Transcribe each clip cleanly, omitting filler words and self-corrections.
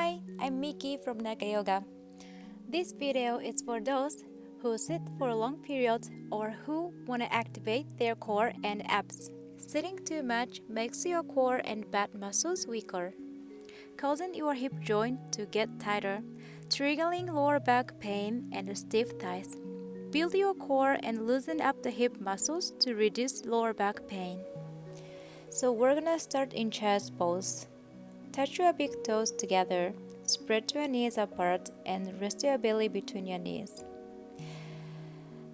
Hi, I'm Miki from Naga Yoga. This video is for those who sit for a long period or who want to activate their core and abs. Sitting too much makes your core and back muscles weaker, causing your hip joint to get tighter, triggering lower back pain and stiff thighs. Build your core and loosen up the hip muscles to reduce lower back pain. So we're gonna start in chest pose. Touch your big toes together, spread your knees apart, and rest your belly between your knees.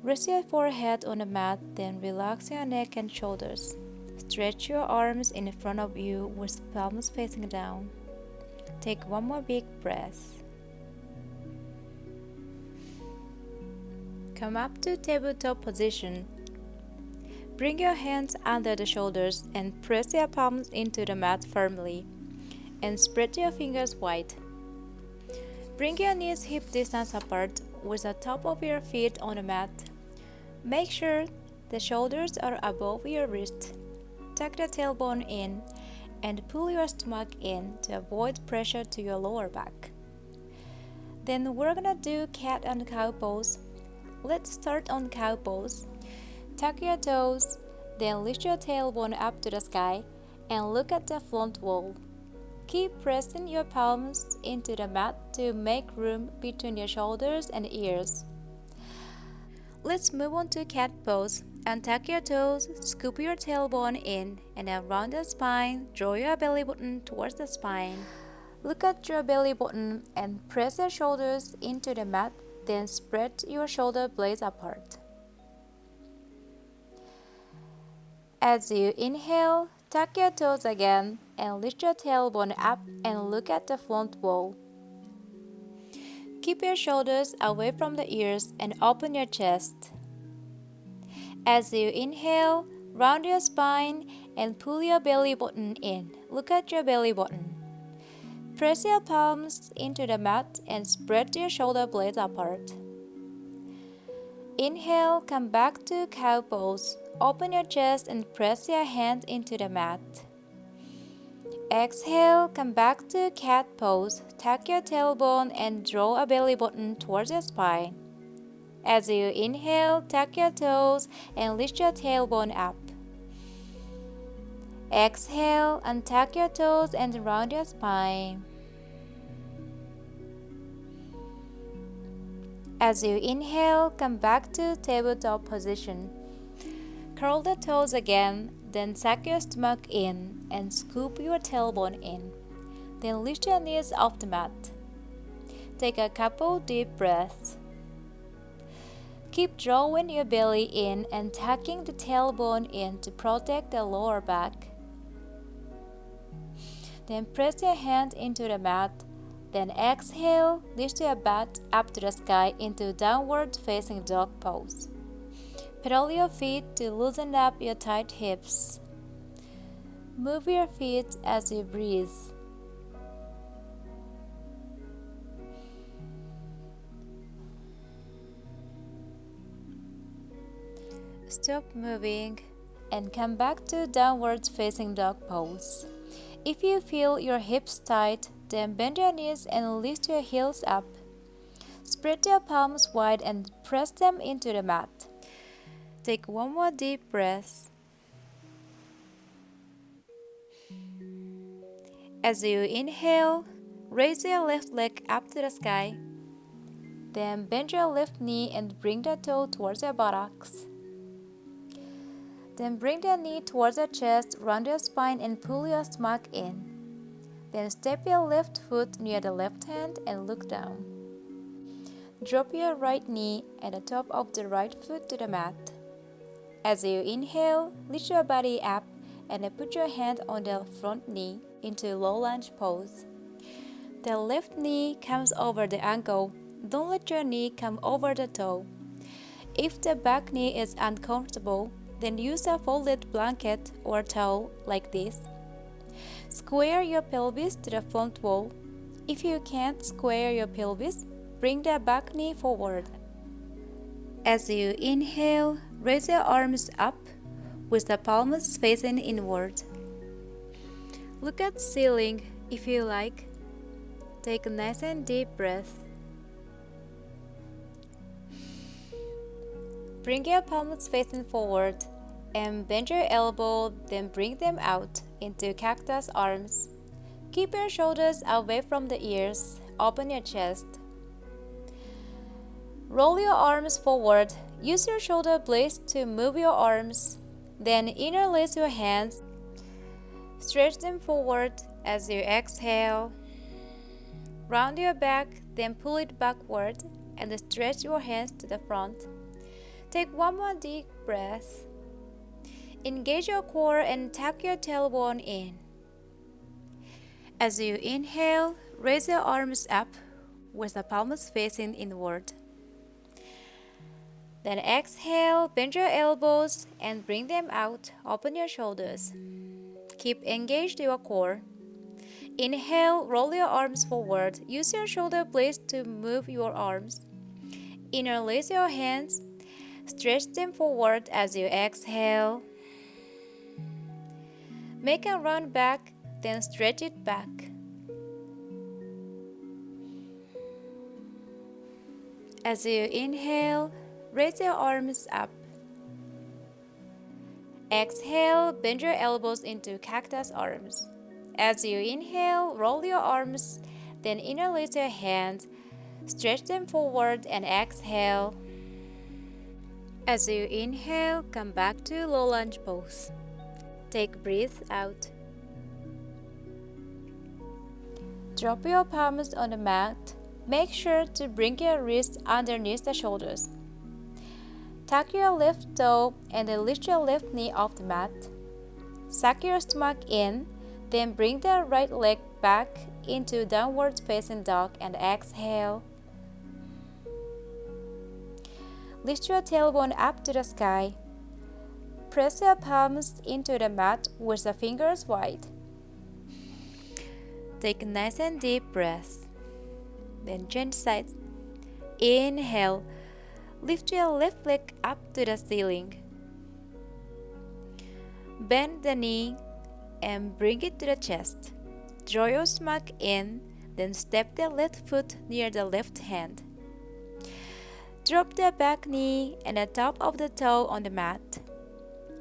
Rest your forehead on the mat, then relax your neck and shoulders. Stretch your arms in front of you with palms facing down. Take one more big breath. Come up to tabletop position. Bring your hands under the shoulders and press your palms into the mat firmly. And spread your fingers wide. Bring your knees hip distance apart with the top of your feet on the mat. Make sure the shoulders are above your wrist. Tuck the tailbone in and pull your stomach in to avoid pressure to your lower back. Then we're gonna do cat and cow pose. Let's start on cow pose. Tuck your toes, then lift your tailbone up to the sky and look at the front wall. Keep pressing your palms into the mat to make room between your shoulders and ears. Let's move on to cat pose. Untuck your toes, scoop your tailbone in, and around the spine, draw your belly button towards the spine. Look at your belly button and press your shoulders into the mat, then spread your shoulder blades apart. As you inhale, tuck your toes again and lift your tailbone up and look at the front wall. Keep your shoulders away from the ears and open your chest. As you inhale, round your spine and pull your belly button in. Look at your belly button. Press your palms into the mat and spread your shoulder blades apart. Inhale, come back to cow pose. Open your chest and press your hands into the mat. Exhale, come back to cat pose. Tuck your tailbone and draw a belly button towards your spine. As you inhale, tuck your toes and lift your tailbone up. Exhale, untuck your toes and round your spine. As you inhale, come back to tabletop position. Curl the toes again, then suck your stomach in and scoop your tailbone in. Then lift your knees off the mat. Take a couple deep breaths. Keep drawing your belly in and tucking the tailbone in to protect the lower back. Then press your hand into the mat. Then exhale, lift your butt up to the sky into downward facing dog pose. Pedal your feet to loosen up your tight hips. Move your feet as you breathe. Stop moving and come back to downward facing dog pose. If you feel your hips tight, then bend your knees and lift your heels up. Spread your palms wide and press them into the mat. Take one more deep breath. As you inhale, raise your left leg up to the sky. Then bend your left knee and bring the toe towards your buttocks. Then bring the knee towards your chest, round your spine and pull your stomach in. Then step your left foot near the left hand and look down. Drop your right knee and the top of the right foot to the mat. As you inhale, lift your body up and put your hand on the front knee into low lunge pose. The left knee comes over the ankle. Don't let your knee come over the toe. If the back knee is uncomfortable, then use a folded blanket or towel like this. Square your pelvis to the front wall. If you can't square your pelvis, bring the back knee forward. As you inhale, raise your arms up with the palms facing inward. Look at ceiling if you like. Take a nice and deep breath. Bring your palms facing forward and bend your elbow, then bring them out into cactus arms. Keep your shoulders away from the ears. Open your chest. Roll your arms forward. Use your shoulder blades to move your arms. Then interlace your hands. Stretch them forward as you exhale. Round your back, then pull it backward and stretch your hands to the front. Take one more deep breath. Engage your core and tuck your tailbone in. As you inhale, raise your arms up with the palms facing inward. Then exhale, bend your elbows and bring them out. Open your shoulders. Keep engaged your core. Inhale, roll your arms forward. Use your shoulder blades to move your arms. Interlace your hands. Stretch them forward as you exhale. Make a round back, then stretch it back. As you inhale, raise your arms up. Exhale, bend your elbows into cactus arms. As you inhale, roll your arms, then interlace your hands, stretch them forward and exhale. As you inhale, come back to low lunge pose. Take breath out. Drop your palms on the mat. Make sure to bring your wrists underneath the shoulders. Tuck your left toe and then lift your left knee off the mat. Suck your stomach in, then bring the right leg back into downward facing dog and exhale. Lift your tailbone up to the sky. Press your palms into the mat with the fingers wide. Take a nice and deep breath. Then change sides. Inhale. Lift your left leg up to the ceiling. Bend the knee and bring it to the chest. Draw your stomach in, then step the left foot near the left hand. Drop the back knee and the top of the toe on the mat.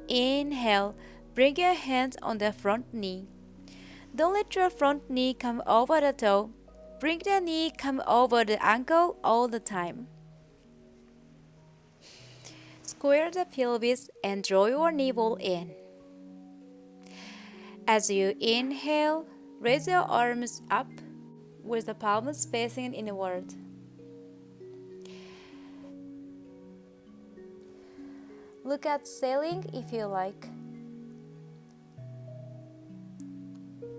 Inhale, bring your hands on the front knee. Don't let your front knee come over the toe. Bring the knee come over the ankle all the time. Square the pelvis and draw your navel in. As you inhale, raise your arms up with the palms facing inward. Look at ceiling if you like.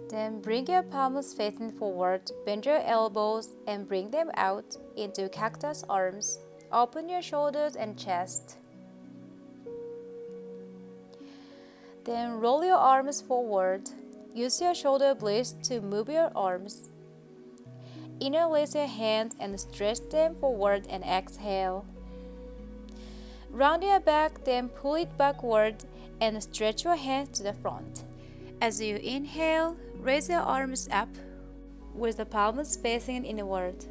Then bring your palms facing forward, bend your elbows and bring them out into cactus arms. Open your shoulders and chest. Then roll your arms forward. Use your shoulder blades to move your arms. Interlace your hands and stretch them forward and exhale. Round your back, then pull it backward and stretch your hands to the front. As you inhale, raise your arms up with the palms facing inward.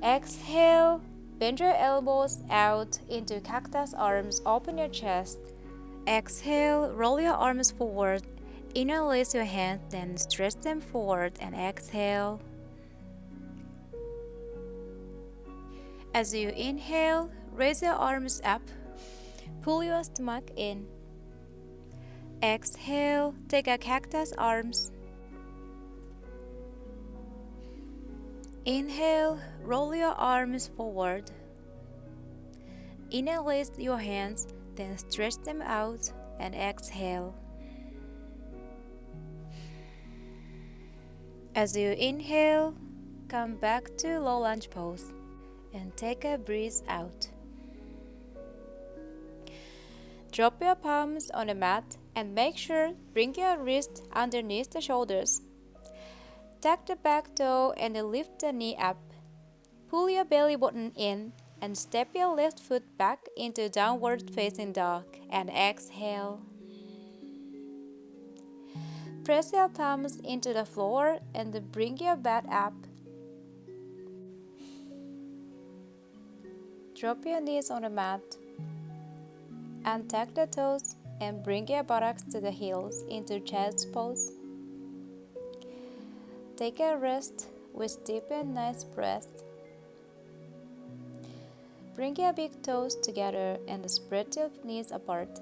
Exhale, bend your elbows out into cactus arms, open your chest. Exhale, roll your arms forward, interlace your hands, then stretch them forward and exhale. As you inhale, raise your arms up, pull your stomach in. Exhale, take a cactus arms. Inhale, roll your arms forward. Interlace your hands, then stretch them out and exhale. As you inhale, come back to low lunge pose and take a breath out. Drop your palms on the mat and make sure bring your wrist underneath the shoulders. Tuck the back toe and lift the knee up. Pull your belly button in and step your left foot back into downward facing dog and exhale. Press your palms into the floor and bring your butt up. Drop your knees on the mat. Untuck the toes and bring your buttocks to the heels into child's pose. Take a rest with deep and nice breath. Bring your big toes together and spread your knees apart.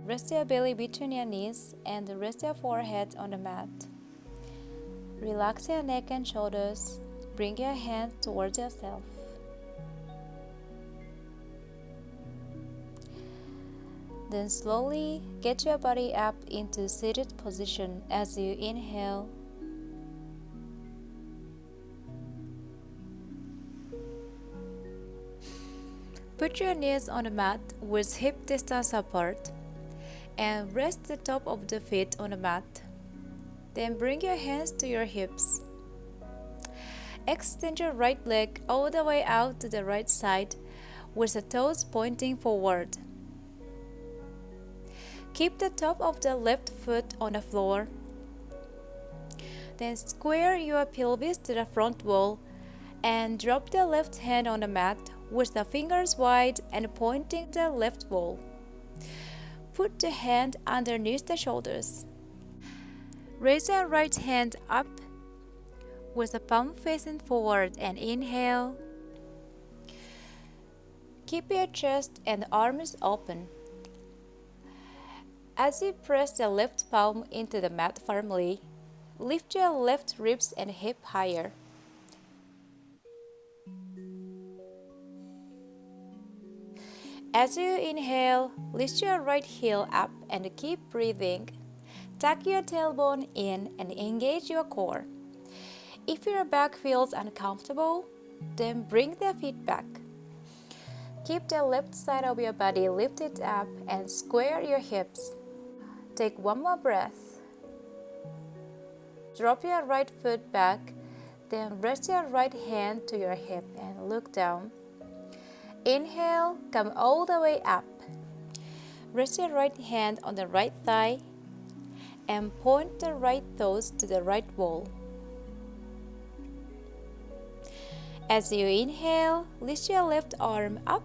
Rest your belly between your knees and rest your forehead on the mat. Relax your neck and shoulders. Bring your hands towards yourself. Then slowly get your body up into seated position as you inhale. Put your knees on the mat with hip distance apart and rest the top of the feet on the mat. Then bring your hands to your hips. Extend your right leg all the way out to the right side with the toes pointing forward. Keep the top of the left foot on the floor. Then square your pelvis to the front wall and drop the left hand on the mat with the fingers wide and pointing the left wall. Put the hand underneath the shoulders. Raise your right hand up with the palm facing forward and inhale. Keep your chest and arms open. As you press the left palm into the mat firmly, lift your left ribs and hip higher. As you inhale, lift your right heel up and keep breathing. Tuck your tailbone in and engage your core. If your back feels uncomfortable, then bring the feet back. Keep the left side of your body lifted up and square your hips. Take one more breath. Drop your right foot back, then rest your right hand to your hip and look down. Inhale, come all the way up. Rest your right hand on the right thigh and point the right toes to the right wall. As you inhale, lift your left arm up.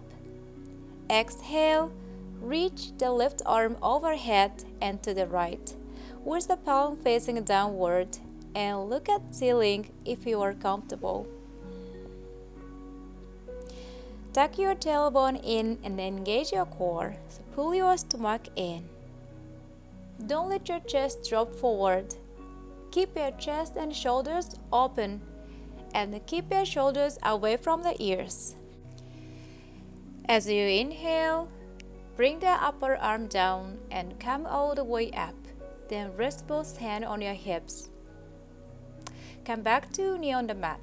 Exhale, reach the left arm overhead and to the right, with the palm facing downward, and look at ceiling if you are comfortable. Tuck your tailbone in and engage your core, so pull your stomach in. Don't let your chest drop forward. Keep your chest and shoulders open and keep your shoulders away from the ears. As you inhale, bring the upper arm down and come all the way up. Then rest both hands on your hips. Come back to knee on the mat.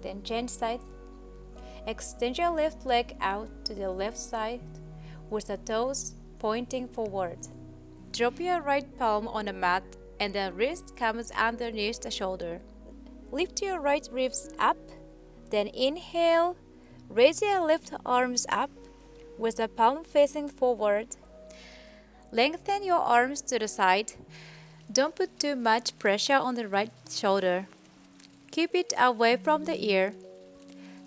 Then change sides. Extend your left leg out to the left side with the toes pointing forward. Drop your right palm on the mat and the wrist comes underneath the shoulder. Lift your right ribs up. Then inhale, raise your left arms up with the palm facing forward. Lengthen your arms to the side. Don't put too much pressure on the right shoulder. Keep it away from the ear.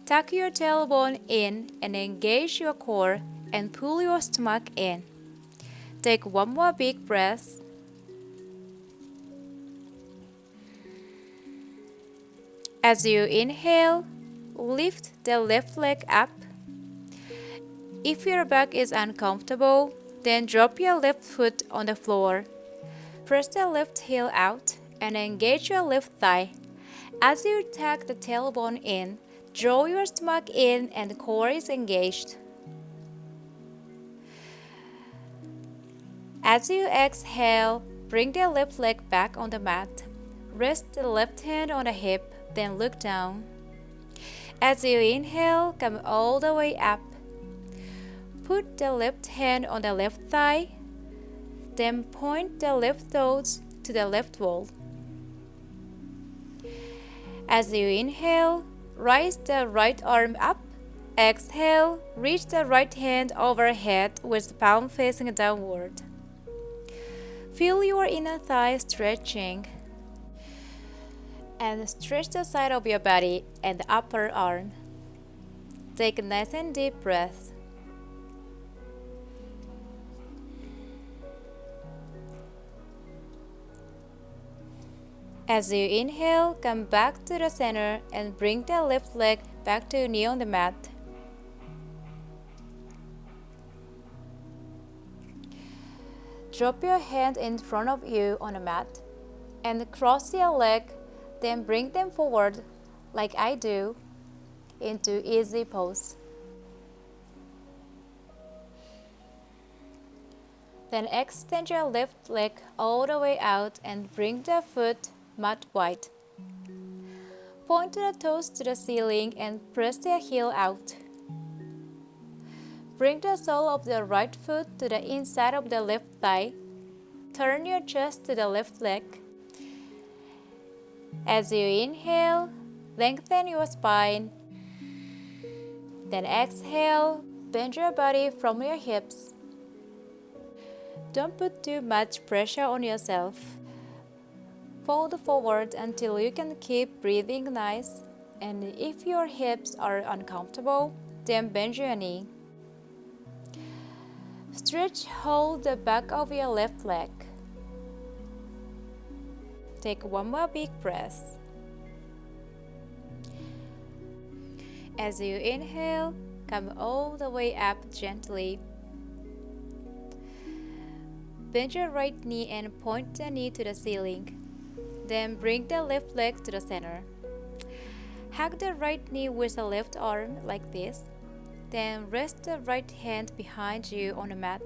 Tuck your tailbone in and engage your core and pull your stomach in. Take one more big breath. As you inhale, lift the left leg up. If your back is uncomfortable, then drop your left foot on the floor. Press the left heel out and engage your left thigh. As you tuck the tailbone in, draw your stomach in and the core is engaged. As you exhale, bring the left leg back on the mat. Rest the left hand on the hip, then look down. As you inhale, come all the way up. Put the left hand on the left thigh, then point the left toes to the left wall. As you inhale, rise the right arm up. Exhale, reach the right hand overhead with the palm facing downward. Feel your inner thigh stretching. And stretch the side of your body and the upper arm. Take a nice and deep breath. As you inhale, come back to the center and bring the left leg back to knee on the mat. Drop your hand in front of you on the mat and cross your leg, then bring them forward like I do into easy pose. Then extend your left leg all the way out and bring the foot mat wide. Point the toes to the ceiling and press the heel out. Bring the sole of the right foot to the inside of the left thigh. Turn your chest to the left leg. As you inhale, lengthen your spine. Then exhale, bend your body from your hips. Don't put too much pressure on yourself. Fold forward until you can keep breathing nice, and if your hips are uncomfortable, then bend your knee. Stretch, hold the back of your left leg. Take one more big breath. As you inhale, come all the way up gently. Bend your right knee and point the knee to the ceiling. Then bring the left leg to the center. Hug the right knee with the left arm like this. Then rest the right hand behind you on the mat.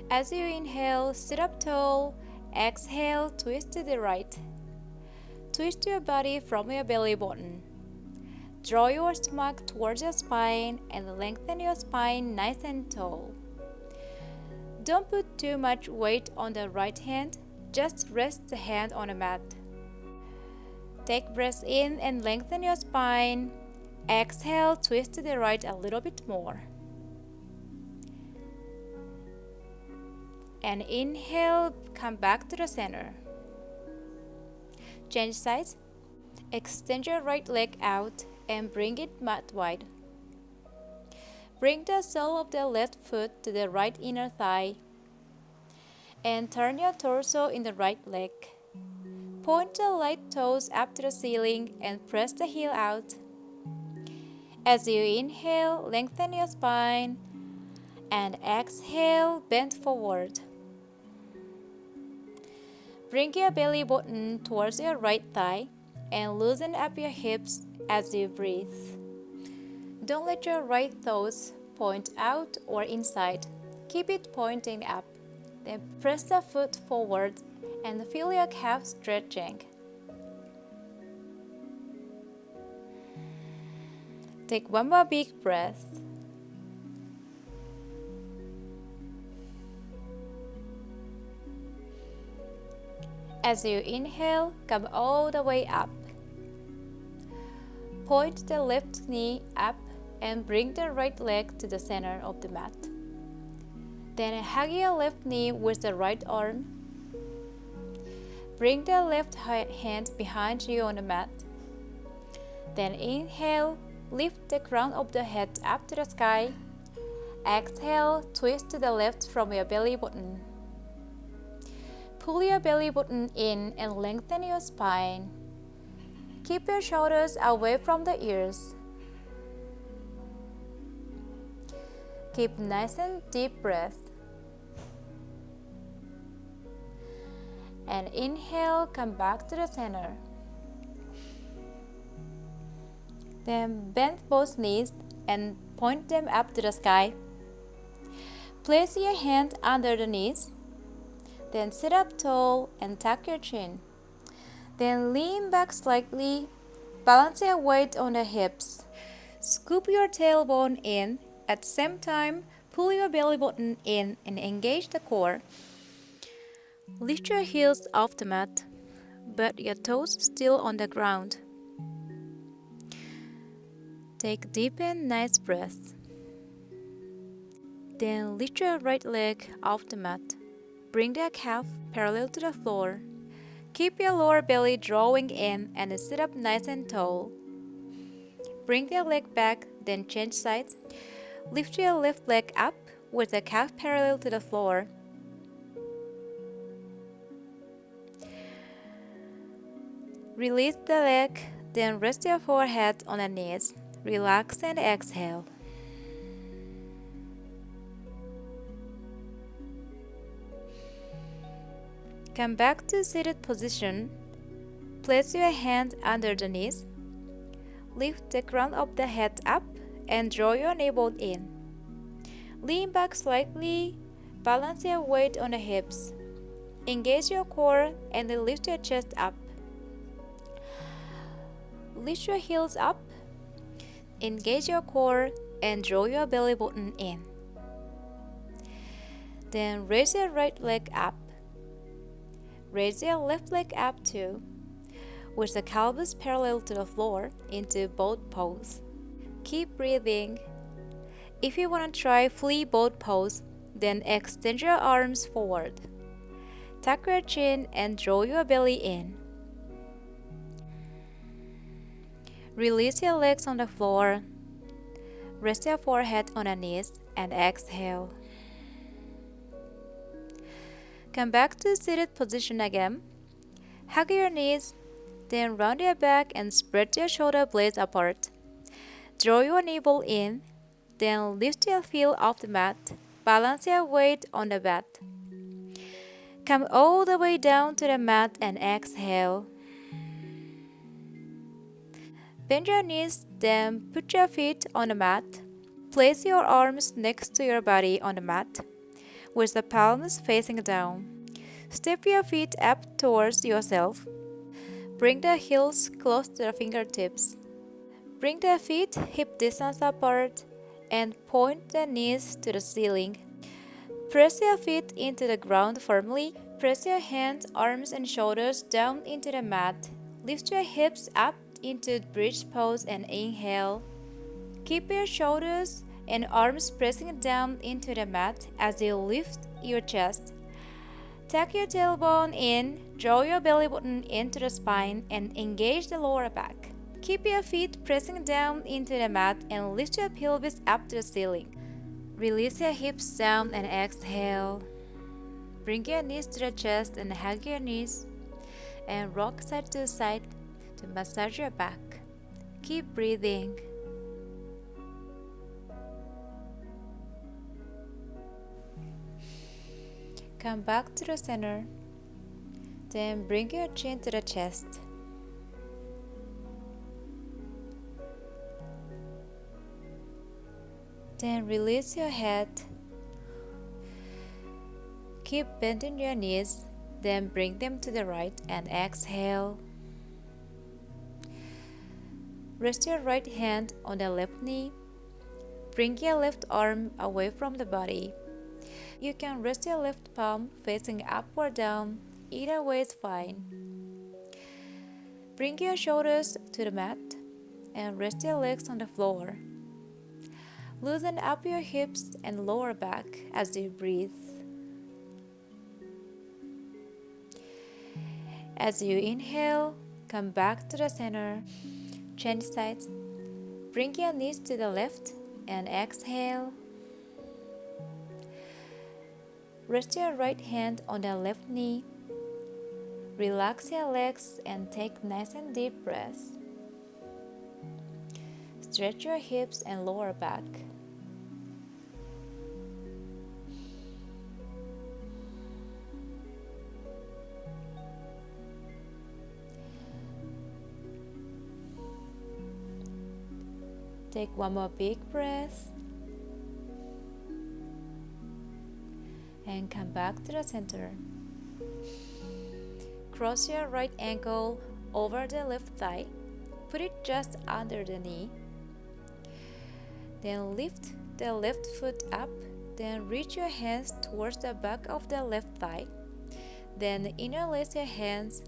As you inhale, sit up tall. Exhale, twist to the right. Twist your body from your belly button. Draw your stomach towards your spine and lengthen your spine nice and tall. Don't put too much weight on the right hand. Just rest the hand on the mat. Take breath in and lengthen your spine. Exhale, twist to the right a little bit more. And inhale, come back to the center. Change sides. Extend your right leg out and bring it mat wide. Bring the sole of the left foot to the right inner thigh. And turn your torso in the right leg. Point the right toes up to the ceiling and press the heel out. As you inhale, lengthen your spine. And exhale, bend forward. Bring your belly button towards your right thigh and loosen up your hips as you breathe. Don't let your right toes point out or inside. Keep it pointing up. Then press the foot forward and feel your calf stretching. Take one more big breath. As you inhale, come all the way up. Point the left knee up and bring the right leg to the center of the mat. Then hug your left knee with the right arm. Bring the left hand behind you on the mat. Then inhale, lift the crown of the head up to the sky. Exhale, twist to the left from your belly button. Pull your belly button in and lengthen your spine. Keep your shoulders away from the ears. Keep nice and deep breath. And inhale, come back to the center. Then bend both knees and point them up to the sky. Place your hand under the knees. Then sit up tall and tuck your chin. Then lean back slightly. Balance your weight on the hips. Scoop your tailbone in. At the same time, pull your belly button in and engage the core. Lift your heels off the mat, but your toes still on the ground. Take deep and nice breaths. Then lift your right leg off the mat. Bring the calf parallel to the floor. Keep your lower belly drawing in and sit up nice and tall. Bring the leg back, then change sides. Lift your left leg up with the calf parallel to the floor. Release the leg, then rest your forehead on the knees. Relax and exhale. Come back to seated position. Place your hand under the knees. Lift the crown of the head up and draw your navel in. Lean back slightly. Balance your weight on the hips. Engage your core and then lift your chest up. Lift your heels up. Engage your core and draw your belly button in. Then raise your right leg up. Raise your left leg up too, with the pelvis parallel to the floor into boat pose. Keep breathing. If you want to try fully boat pose, then extend your arms forward. Tuck your chin and draw your belly in. Release your legs on the floor. Rest your forehead on the knees and exhale. Come back to seated position again. Hug your knees, then round your back and spread your shoulder blades apart. Draw your navel in, then lift your feet off the mat. Balance your weight on the mat. Come all the way down to the mat and exhale. Bend your knees, then put your feet on the mat. Place your arms next to your body on the mat, with the palms facing down. Step your feet up towards yourself. Bring the heels close to the fingertips. Bring the feet hip distance apart and point the knees to the ceiling. Press your feet into the ground firmly. Press your hands, arms, and shoulders down into the mat. Lift your hips up into bridge pose and inhale. Keep your shoulders and arms pressing down into the mat as you lift your chest. Tuck your tailbone in, draw your belly button into the spine, and engage the lower back. Keep your feet pressing down into the mat and lift your pelvis up to the ceiling. Release your hips down and exhale. Bring your knees to the chest and hug your knees, and rock side to side to massage your back. Keep breathing. Come back to the center. Then bring your chin to the chest. Then release your head. Keep bending your knees. Then bring them to the right and exhale. Rest your right hand on the left knee. Bring your left arm away from the body. You can rest your left palm facing up or down. Either way is fine. Bring your shoulders to the mat and rest your legs on the floor. Loosen up your hips and lower back as you breathe. As you inhale, come back to the center. Change sides. Bring your knees to the left and exhale. Rest your right hand on the left knee. Relax your legs and take nice and deep breaths. Stretch your hips and lower back. Take one more big breath. And come back to the center. Cross your right ankle over the left thigh. Put it just under the knee. Then lift the left foot up. Then reach your hands towards the back of the left thigh. Then interlace your hands.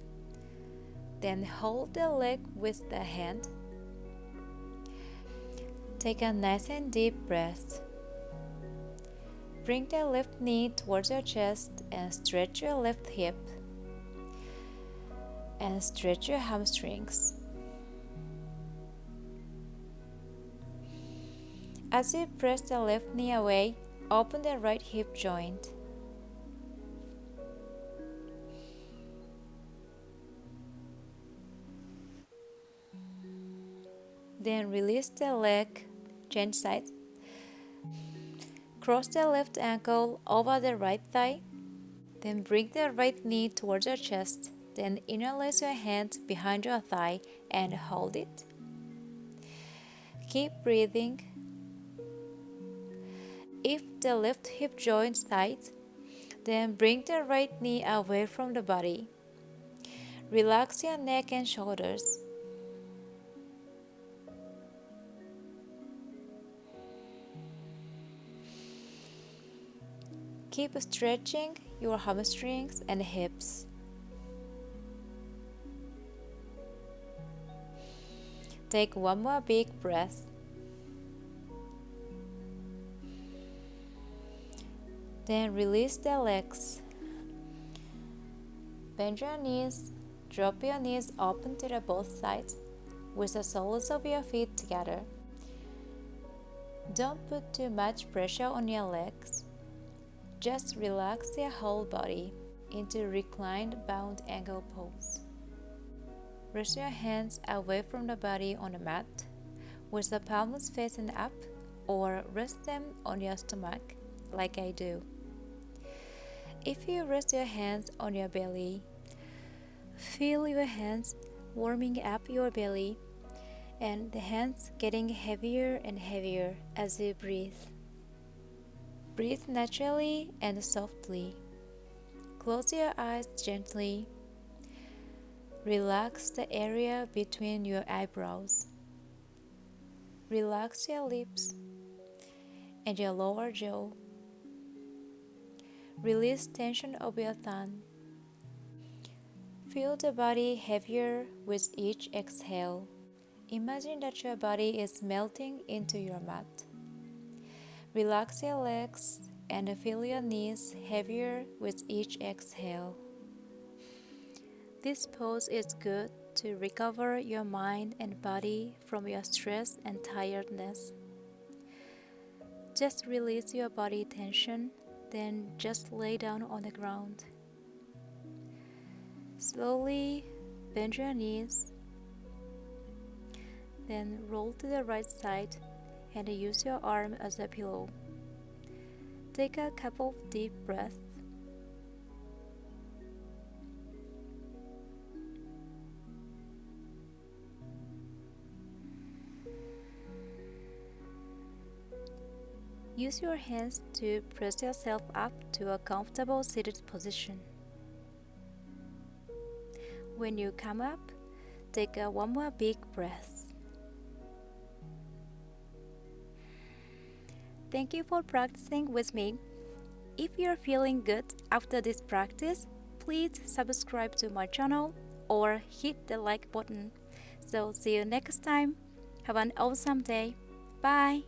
Then hold the leg with the hand. Take a nice and deep breath. Bring the left knee towards your chest and stretch your left hip and stretch your hamstrings. As you press the left knee away, open the right hip joint. Then release the leg, change sides. Cross the left ankle over the right thigh. Then bring the right knee towards your chest. Then interlace your hands behind your thigh and hold it. Keep breathing. If the left hip joint is tight, then bring the right knee away from the body. Relax your neck and shoulders. Keep stretching your hamstrings and hips. Take one more big breath. Then release the legs. Bend your knees, drop your knees open to the both sides with the soles of your feet together. Don't put too much pressure on your legs. Just relax your whole body into reclined bound angle pose. Rest your hands away from the body on the mat with the palms facing up, or rest them on your stomach like I do. If you rest your hands on your belly, feel your hands warming up your belly and the hands getting heavier and heavier as you breathe. Breathe naturally and softly. Close your eyes gently. Relax the area between your eyebrows. Relax your lips and your lower jaw. Release tension of your tongue. Feel the body heavier with each exhale. Imagine that your body is melting into your mat. Relax your legs and feel your knees heavier with each exhale. This pose is good to recover your mind and body from your stress and tiredness. Just release your body tension, then just lay down on the ground. Slowly bend your knees, then roll to the right side and use your arm as a pillow. Take a couple of deep breaths. Use your hands to press yourself up to a comfortable seated position. When you come up, take one more big breath. Thank you for practicing with me. If you're feeling good after this practice, please subscribe to my channel or hit the like button. So see you next time. Have an awesome day. Bye.